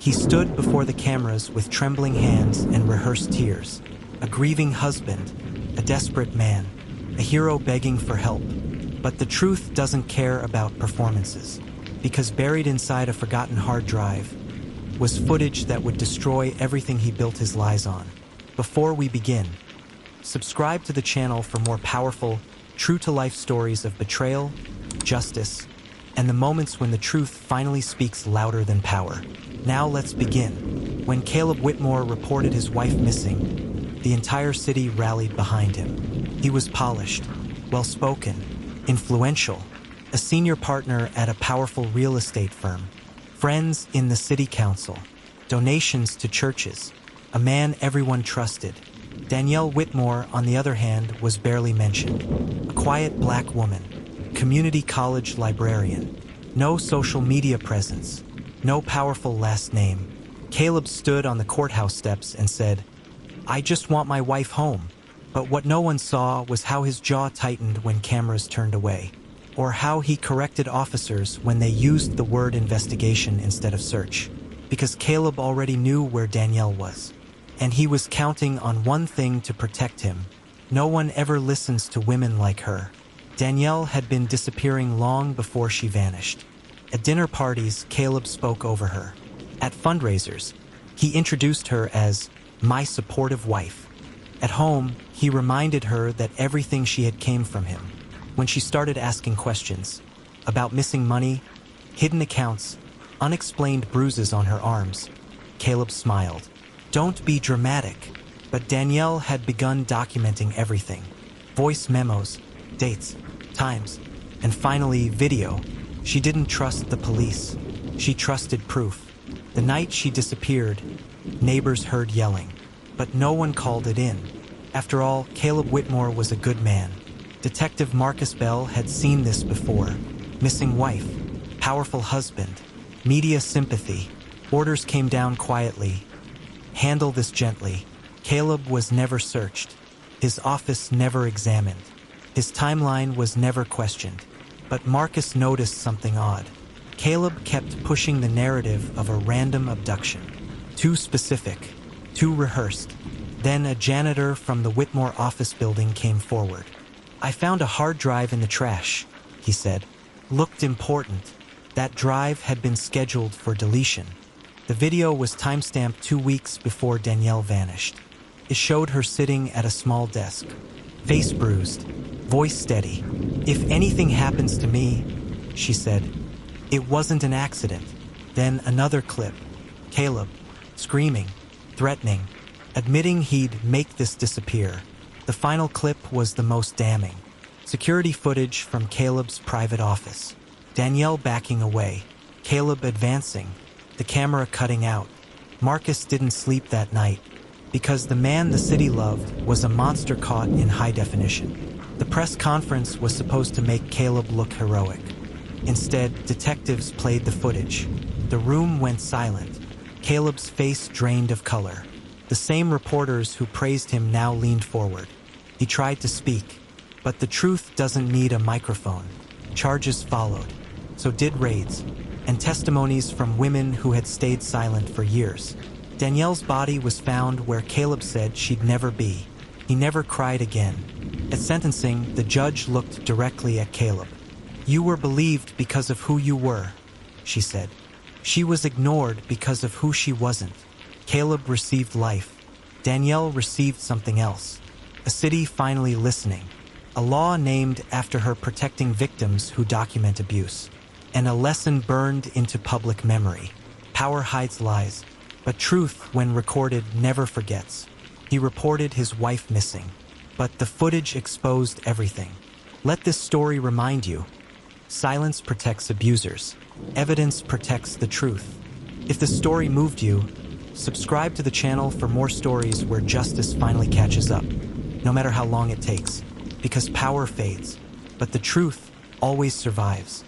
He stood before the cameras with trembling hands and rehearsed tears. A grieving husband, a desperate man, a hero begging for help. But the truth doesn't care about performances, because buried inside a forgotten hard drive was footage that would destroy everything he built his lies on. Before we begin, subscribe to the channel for more powerful, true-to-life stories of betrayal, justice, and the moments when the truth finally speaks louder than power. Now let's begin. When Caleb Whitmore reported his wife missing, the entire city rallied behind him. He was polished, well-spoken, influential, a senior partner at a powerful real estate firm, friends in the city council, donations to churches, a man everyone trusted. Danielle Whitmore, on the other hand, was barely mentioned. A quiet black woman, community college librarian, no social media presence, no powerful last name. Caleb stood on the courthouse steps and said, "I just want my wife home." But what no one saw was how his jaw tightened when cameras turned away, or how he corrected officers when they used the word investigation instead of search, because Caleb already knew where Danielle was, and he was counting on one thing to protect him. No one ever listens to women like her. Danielle had been disappearing long before she vanished. At dinner parties, Caleb spoke over her. At fundraisers, he introduced her as my supportive wife. At home, he reminded her that everything she had came from him. When she started asking questions about missing money, hidden accounts, unexplained bruises on her arms, Caleb smiled. Don't be dramatic. But Danielle had begun documenting everything. Voice memos, dates, times, and finally video. She didn't trust the police. She trusted proof. The night she disappeared, neighbors heard yelling, but no one called it in. After all, Caleb Whitmore was a good man. Detective Marcus Bell had seen this before. Missing wife, powerful husband, media sympathy. Orders came down quietly. Handle this gently. Caleb was never searched. His office never examined. His timeline was never questioned. But Marcus noticed something odd. Caleb kept pushing the narrative of a random abduction. Too specific, too rehearsed. Then a janitor from the Whitmore office building came forward. "I found a hard drive in the trash," he said. Looked important. That drive had been scheduled for deletion. The video was timestamped 2 weeks before Danielle vanished. It showed her sitting at a small desk, face bruised, voice steady. "If anything happens to me," she said, "it wasn't an accident." Then another clip. Caleb, screaming, threatening, admitting he'd make this disappear. The final clip was the most damning. Security footage from Caleb's private office. Danielle backing away, Caleb advancing, the camera cutting out. Marcus didn't sleep that night, because the man the city loved was a monster caught in high definition. The press conference was supposed to make Caleb look heroic. Instead, detectives played the footage. The room went silent. Caleb's face drained of color. The same reporters who praised him now leaned forward. He tried to speak, but the truth doesn't need a microphone. Charges followed. So did raids, and testimonies from women who had stayed silent for years. Danielle's body was found where Caleb said she'd never be. He never cried again. At sentencing, the judge looked directly at Caleb. "You were believed because of who you were," she said. "She was ignored because of who she wasn't." Caleb received life. Danielle received something else. A city finally listening. A law named after her protecting victims who document abuse. And a lesson burned into public memory. Power hides lies, but truth, when recorded, never forgets. He reported his wife missing, but the footage exposed everything. Let this story remind you: silence protects abusers. Evidence protects the truth. If the story moved you, subscribe to the channel for more stories where justice finally catches up, no matter how long it takes, because power fades, but the truth always survives.